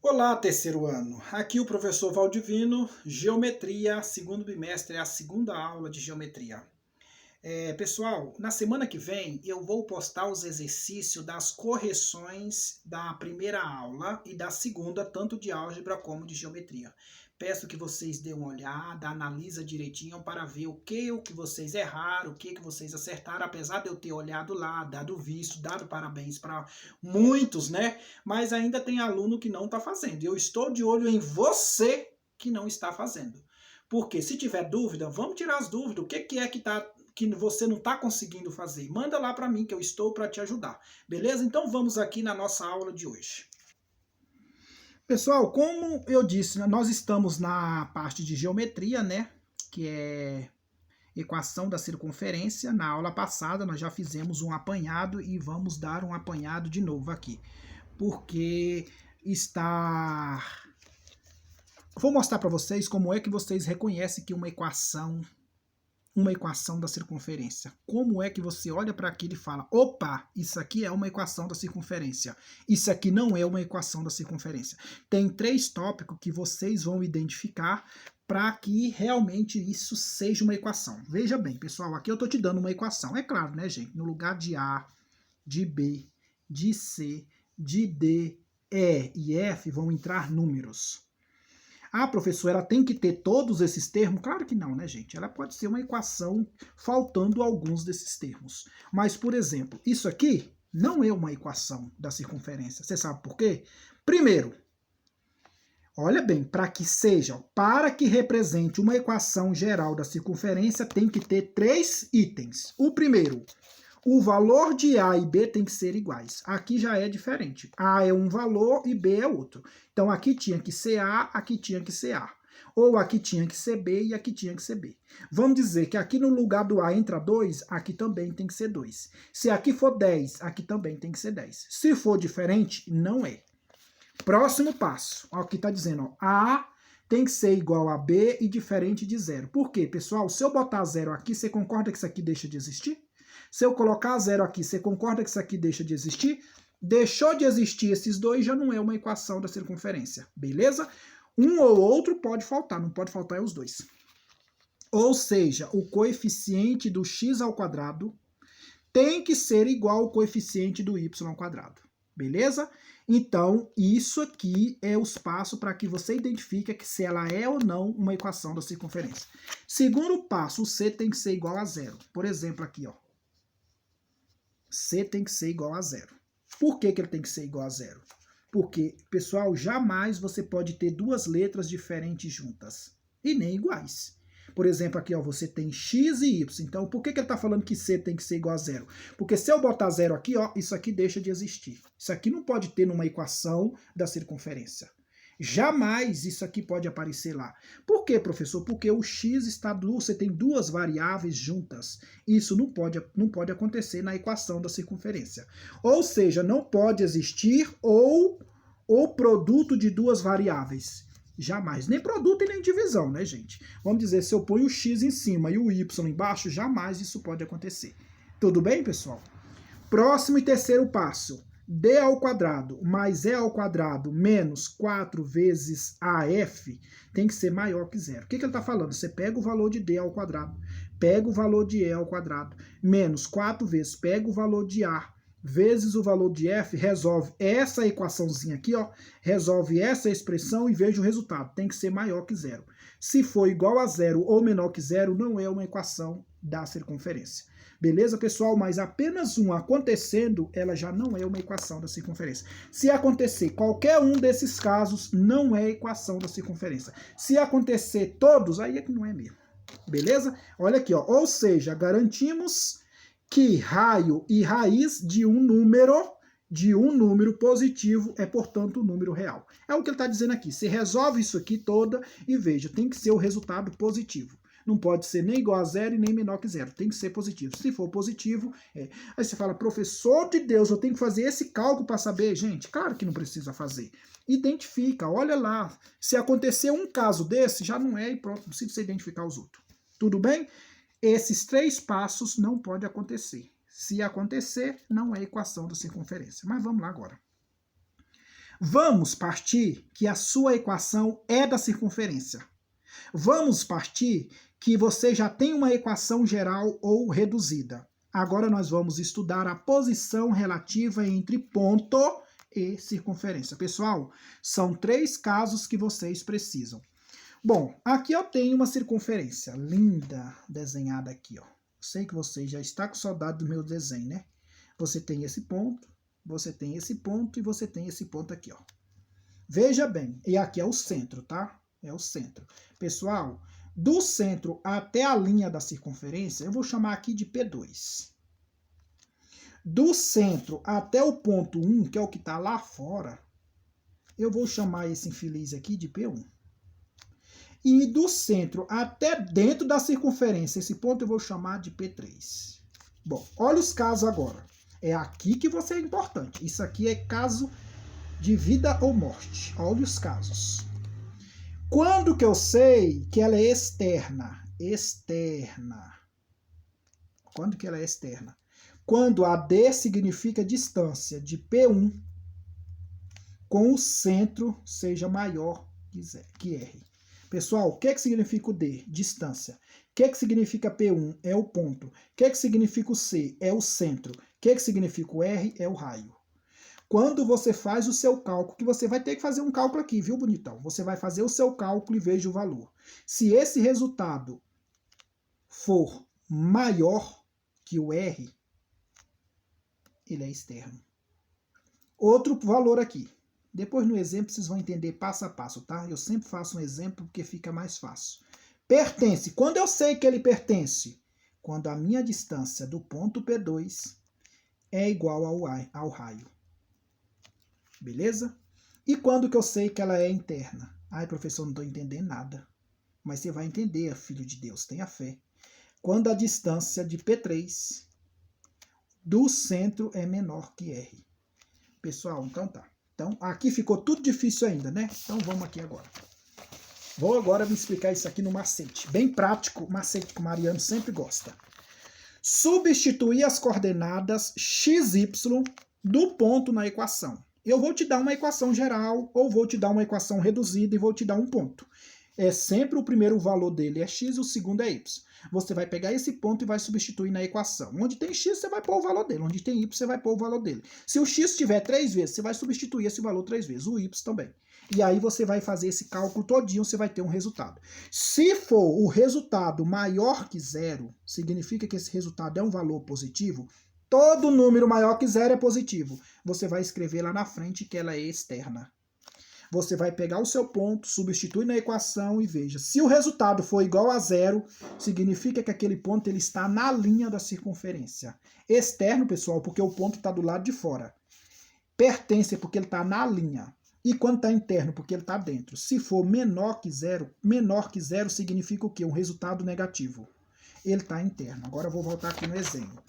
Olá, terceiro ano. Aqui o professor Valdivino, Geometria, segundo bimestre, é a segunda aula de Geometria. Pessoal, na semana que vem eu vou postar os exercícios das correções da primeira aula e da segunda, tanto de álgebra como de geometria. Peço que vocês dêem uma olhada, analisa direitinho para ver o que vocês erraram, o que vocês acertaram, apesar de eu ter olhado lá, dado visto, dado parabéns para muitos, né? Mas ainda tem aluno que não está fazendo. Eu estou de olho em você que não está fazendo. Porque se tiver dúvida, vamos tirar as dúvidas. O que é que você não está conseguindo fazer? Manda lá para mim que eu estou para te ajudar. Beleza? Então vamos aqui na nossa aula de hoje. Pessoal, como eu disse, nós estamos na parte de geometria, né? Que é equação da circunferência. Na aula passada nós já fizemos um apanhado e vamos dar um apanhado de novo aqui. Porque está... Vou mostrar para vocês como é que vocês reconhecem que uma equação da circunferência. Como é que você olha para aquilo e fala, opa, isso aqui é uma equação da circunferência. Isso aqui não é uma equação da circunferência. Tem 3 tópicos que vocês vão identificar para que realmente isso seja uma equação. Veja bem, pessoal, aqui eu estou te dando uma equação. É claro, né, gente? No lugar de A, de B, de C, de D, E e F vão entrar números. Ah, professor, ela tem que ter todos esses termos? Claro que não, né, gente? Ela pode ser uma equação faltando alguns desses termos. Mas, por exemplo, isso aqui não é uma equação da circunferência. Você sabe por quê? Primeiro, olha bem, para que represente uma equação geral da circunferência, tem que ter 3 itens. O primeiro, o valor de A e B tem que ser iguais. Aqui já é diferente. A é um valor e B é outro. Então aqui tinha que ser A, aqui tinha que ser A. Ou aqui tinha que ser B e aqui tinha que ser B. Vamos dizer que aqui no lugar do A entra 2, aqui também tem que ser 2. Se aqui for 10, aqui também tem que ser 10. Se for diferente, não é. Próximo passo. Ó, aqui está dizendo, ó, A tem que ser igual a B e diferente de 0. Por quê, pessoal? Se eu botar 0 aqui, você concorda que isso aqui deixa de existir? Se eu colocar 0 aqui, você concorda que isso aqui deixa de existir? Deixou de existir esses dois, já não é uma equação da circunferência, beleza? Um ou outro pode faltar, não pode faltar é os dois. Ou seja, o coeficiente do x ao quadrado tem que ser igual ao coeficiente do y ao quadrado, beleza? Então, isso aqui é os passos para que você identifique se ela é ou não uma equação da circunferência. Segundo passo, o c tem que ser igual a 0. Por exemplo, aqui, ó. C tem que ser igual a 0. Por que ele tem que ser igual a 0? Porque, pessoal, jamais você pode ter duas letras diferentes juntas. E nem iguais. Por exemplo, aqui ó, você tem x e y. Então, por que ele está falando que C tem que ser igual a 0? Porque se eu botar 0 aqui, ó, isso aqui deixa de existir. Isso aqui não pode ter numa equação da circunferência. Jamais isso aqui pode aparecer lá. Por quê, professor? Porque o x está você tem duas variáveis juntas. Isso não pode acontecer na equação da circunferência. Ou seja, não pode existir o produto de duas variáveis. Jamais. Nem produto e nem divisão, né, gente? Vamos dizer, se eu ponho o x em cima e o y embaixo, jamais isso pode acontecer. Tudo bem, pessoal? Próximo e terceiro passo. D ao quadrado mais E ao quadrado menos 4 vezes AF tem que ser maior que zero. O que ele está falando? Você pega o valor de D ao quadrado, pega o valor de E ao quadrado, menos 4 vezes, pega o valor de A, vezes o valor de F, resolve essa equaçãozinha aqui, ó, resolve essa expressão e veja o resultado. Tem que ser maior que zero. Se for igual a zero ou menor que zero, não é uma equação da circunferência. Beleza, pessoal? Mas apenas um acontecendo, ela já não é uma equação da circunferência. Se acontecer qualquer um desses casos, não é equação da circunferência. Se acontecer todos, aí é que não é mesmo. Beleza? Olha aqui, ó. Ou seja, garantimos que raio e raiz de um número positivo é, portanto, um número real. É o que ele está dizendo aqui. Você resolve isso aqui toda e veja, tem que ser o resultado positivo. Não pode ser nem igual a zero e nem menor que zero. Tem que ser positivo. Se for positivo, é. Aí você fala, professor de Deus, eu tenho que fazer esse cálculo para saber? Gente, claro que não precisa fazer. Identifica, olha lá. Se acontecer um caso desse, já não é e pronto, não precisa você identificar os outros. Tudo bem? Esses 3 passos não pode acontecer. Se acontecer, não é equação da circunferência. Mas vamos lá agora. Vamos partir que a sua equação é da circunferência. Vamos partir que você já tem uma equação geral ou reduzida. Agora nós vamos estudar a posição relativa entre ponto e circunferência. Pessoal, são 3 casos que vocês precisam. Bom, aqui eu tenho uma circunferência linda desenhada aqui, ó. Sei que você já está com saudade do meu desenho, né? Você tem esse ponto, você tem esse ponto e você tem esse ponto aqui, ó. Veja bem, e aqui é o centro, tá? É o centro. Pessoal, do centro até a linha da circunferência, eu vou chamar aqui de P2. Do centro até o ponto 1, que é o que está lá fora, eu vou chamar esse infeliz aqui de P1. E do centro até dentro da circunferência, esse ponto eu vou chamar de P3. Bom, olha os casos agora. É aqui que você é importante. Isso aqui é caso de vida ou morte. Olha os casos. Quando que eu sei que ela é externa? Externa. Quando que ela é externa? Quando a D significa distância de P1 com o centro seja maior que R. Pessoal, o que significa o D? Distância. O que significa P1? É o ponto. O que significa o C? É o centro. O que significa o R? É o raio. Quando você faz o seu cálculo, que você vai ter que fazer um cálculo aqui, viu, bonitão? Você vai fazer o seu cálculo e veja o valor. Se esse resultado for maior que o R, ele é externo. Outro valor aqui. Depois no exemplo vocês vão entender passo a passo, tá? Eu sempre faço um exemplo porque fica mais fácil. Pertence. Quando eu sei que ele pertence? Quando a minha distância do ponto P2 é igual ao raio. Beleza? E quando que eu sei que ela é interna? Ai, professor, não estou entendendo nada. Mas você vai entender, filho de Deus, tenha fé. Quando a distância de P3 do centro é menor que R. Pessoal, então tá. Então, aqui ficou tudo difícil ainda, né? Então, vamos aqui agora. Vou agora me explicar isso aqui no macete. Bem prático, macete que o Mariano sempre gosta. Substituir as coordenadas x, y do ponto na equação. Eu vou te dar uma equação geral, ou vou te dar uma equação reduzida e vou te dar um ponto. É sempre o primeiro valor dele é x e o segundo é y. Você vai pegar esse ponto e vai substituir na equação. Onde tem x, você vai pôr o valor dele. Onde tem y, você vai pôr o valor dele. Se o x tiver 3 vezes, você vai substituir esse valor 3 vezes. O y também. E aí você vai fazer esse cálculo todinho, você vai ter um resultado. Se for o resultado maior que zero, significa que esse resultado é um valor positivo. Todo número maior que zero é positivo. Você vai escrever lá na frente que ela é externa. Você vai pegar o seu ponto, substitui na equação e veja. Se o resultado for igual a zero, significa que aquele ponto ele está na linha da circunferência. Externo, pessoal, porque o ponto está do lado de fora. Pertence porque ele está na linha. E quando está interno, porque ele está dentro. Se for menor que zero significa o quê? Um resultado negativo. Ele está interno. Agora eu vou voltar aqui no exemplo.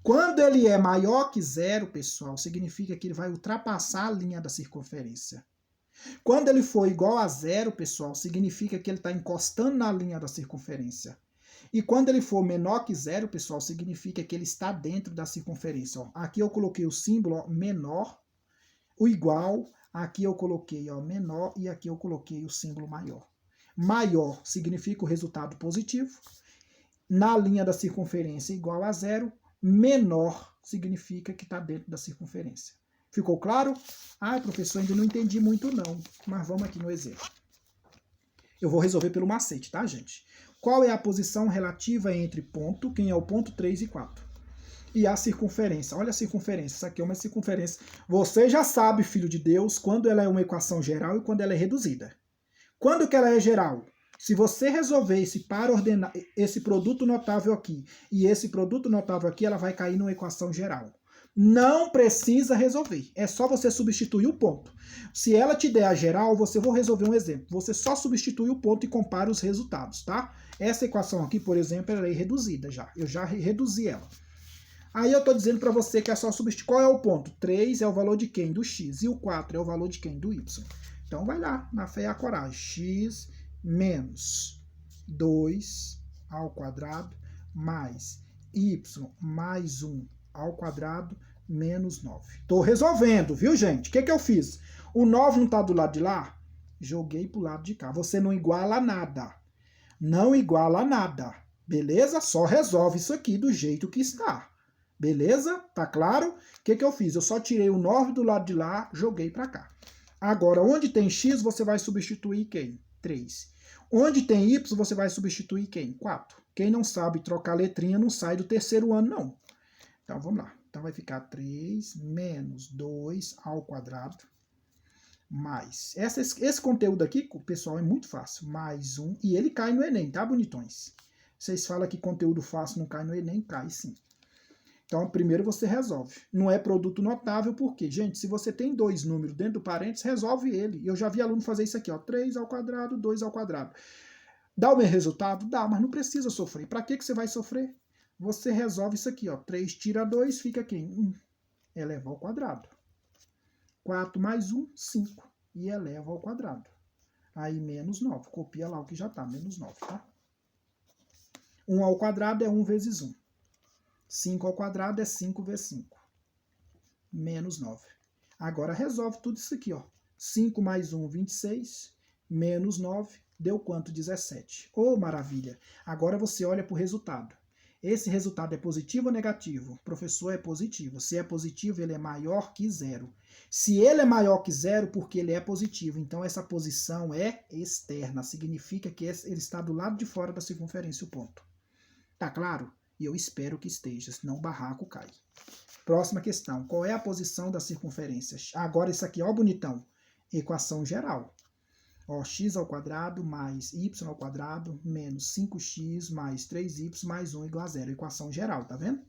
Quando ele é maior que zero, pessoal, significa que ele vai ultrapassar a linha da circunferência. Quando ele for igual a zero, pessoal, significa que ele está encostando na linha da circunferência. E quando ele for menor que zero, pessoal, significa que ele está dentro da circunferência. Ó, aqui eu coloquei o símbolo ó, menor, o igual, aqui eu coloquei ó, menor e aqui eu coloquei o símbolo maior. Maior significa o resultado positivo. Na linha da circunferência igual a zero, menor significa que está dentro da circunferência. Ficou claro? Ah, professor, ainda não entendi muito não, mas vamos aqui no exemplo. Eu vou resolver pelo macete, tá, gente? Qual é a posição relativa entre ponto, quem é o ponto 3 e 4? E a circunferência. Olha a circunferência, isso aqui é uma circunferência. Você já sabe, filho de Deus, quando ela é uma equação geral e quando ela é reduzida. Quando que ela é geral? Se você resolver esse produto notável aqui e esse produto notável aqui, ela vai cair numa equação geral. Não precisa resolver, é só você substituir o ponto. Se ela te der a geral, vou resolver um exemplo. Você só substitui o ponto e compara os resultados, tá? Essa equação aqui, por exemplo, ela é reduzida já. Eu já reduzi ela. Aí eu estou dizendo para você que é só substituir. Qual é o ponto? 3 é o valor de quem? Do x. E o 4 é o valor de quem? Do y. Então vai lá, na fé e a coragem. X menos 2 ao quadrado mais y mais 1 ao quadrado menos 9. Estou resolvendo, viu, gente? O que eu fiz? O 9 não está do lado de lá? Joguei para o lado de cá. Você não iguala nada. Não iguala nada. Beleza? Só resolve isso aqui do jeito que está. Beleza? Tá claro? O que eu fiz? Eu só tirei o 9 do lado de lá, joguei para cá. Agora, onde tem x, você vai substituir quem? 3. Onde tem y, você vai substituir quem? 4. Quem não sabe trocar letrinha não sai do terceiro ano, não. Então, vamos lá. Então, vai ficar 3 menos 2 ao quadrado, mais... Esse conteúdo aqui, pessoal, é muito fácil. Mais 1, e ele cai no Enem, tá, bonitões? Vocês falam que conteúdo fácil não cai no Enem, cai sim. Então, primeiro você resolve. Não é produto notável, porque, gente, se você tem 2 números dentro do parênteses, resolve ele. E eu já vi aluno fazer isso aqui, ó, 3 ao quadrado, 2 ao quadrado. Dá o meu resultado? Dá, mas não precisa sofrer. Para que você vai sofrer? Você resolve isso aqui, ó. 3 tira 2, fica quem? 1. Eleva ao quadrado. 4 mais 1, 5. E eleva ao quadrado. Aí, menos 9. Copia lá o que já está, menos 9, tá? 1 ao quadrado é 1 vezes 1. 5 ao quadrado é 5 vezes 5. Menos 9. Agora, resolve tudo isso aqui, ó. 5 mais 1, 26. Menos 9, deu quanto? 17. Oh, maravilha! Agora você olha para o resultado. Esse resultado é positivo ou negativo? Professor, é positivo. Se é positivo, ele é maior que 0. Se ele é maior que 0, porque ele é positivo, então essa posição é externa. Significa que ele está do lado de fora da circunferência, o ponto. Tá claro? E eu espero que esteja, senão o barraco cai. Próxima questão. Qual é a posição da circunferência? Agora isso aqui, ó, bonitão. Equação geral. Ó, x ao quadrado mais y ao quadrado menos 5x mais 3y mais 1 igual a 0. Equação geral, tá vendo?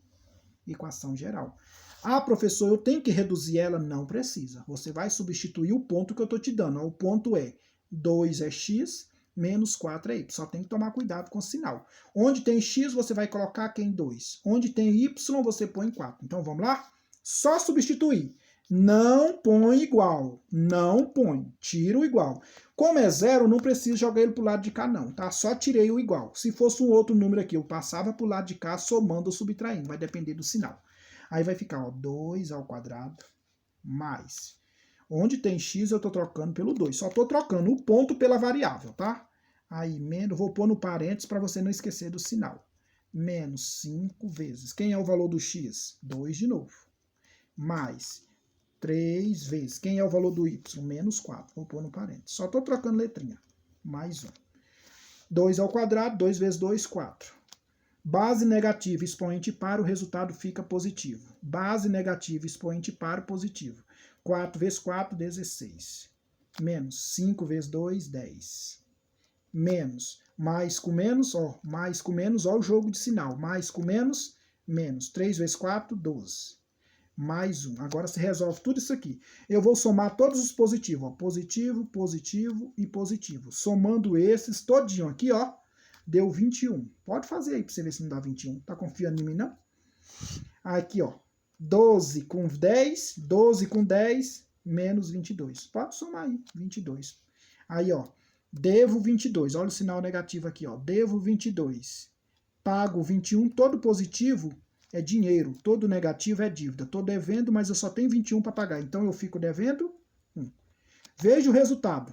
Equação geral. Ah, professor, eu tenho que reduzir ela? Não precisa. Você vai substituir o ponto que eu estou te dando. Ó, o ponto é 2 é x, menos 4 é y. Só tem que tomar cuidado com o sinal. Onde tem x, você vai colocar quem? 2. Onde tem y, você põe 4. Então, vamos lá? Só substituir. Não põe igual. Não põe. Tira o igual. Como é 0, não preciso jogar ele para o lado de cá, não, tá? Só tirei o igual. Se fosse um outro número aqui, eu passava para o lado de cá, somando ou subtraindo. Vai depender do sinal. Aí vai ficar, ó, 2 ao quadrado mais. Onde tem x, eu estou trocando pelo 2. Só estou trocando o ponto pela variável, tá? Aí, menos, vou pôr no parênteses para você não esquecer do sinal. Menos 5 vezes. Quem é o valor do x? 2 de novo. Mais 3 vezes. Quem é o valor do y? Menos 4. Vou pôr no parênteses. Só estou trocando letrinha. Mais 1. 2 ao quadrado, 2 vezes 2, 4. Base negativa, expoente par, o resultado fica positivo. Base negativa, expoente par, positivo. 4 vezes 4, 16. Menos 5 vezes 2, 10. Menos. Mais com menos, ó. Mais com menos, ó o jogo de sinal. Mais com menos, menos. 3 vezes 4, 12. Mais 1. Agora você resolve tudo isso aqui. Eu vou somar todos os positivos. Ó. Positivo, positivo e positivo. Somando esses todinho aqui, ó. Deu 21. Pode fazer aí para você ver se não dá 21. Tá confiando em mim, não? Aqui, ó. 12 com 10. 12 com 10. Menos 22. Pode somar aí. 22. Aí, ó. Devo 22. Olha o sinal negativo aqui, ó. Devo 22. Pago 21. Todo positivo é dinheiro. Todo negativo é dívida. Estou devendo, mas eu só tenho 21 para pagar. Então, eu fico devendo 1. Veja o resultado.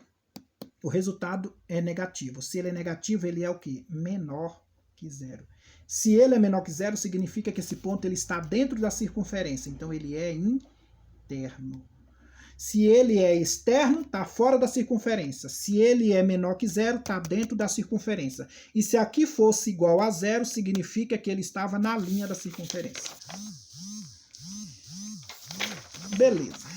O resultado é negativo. Se ele é negativo, ele é o quê? Menor que 0. Se ele é menor que 0, significa que esse ponto ele está dentro da circunferência. Então, ele é interno. Se ele é externo, está fora da circunferência. Se ele é menor que 0, está dentro da circunferência. E se aqui fosse igual a 0, significa que ele estava na linha da circunferência. Beleza.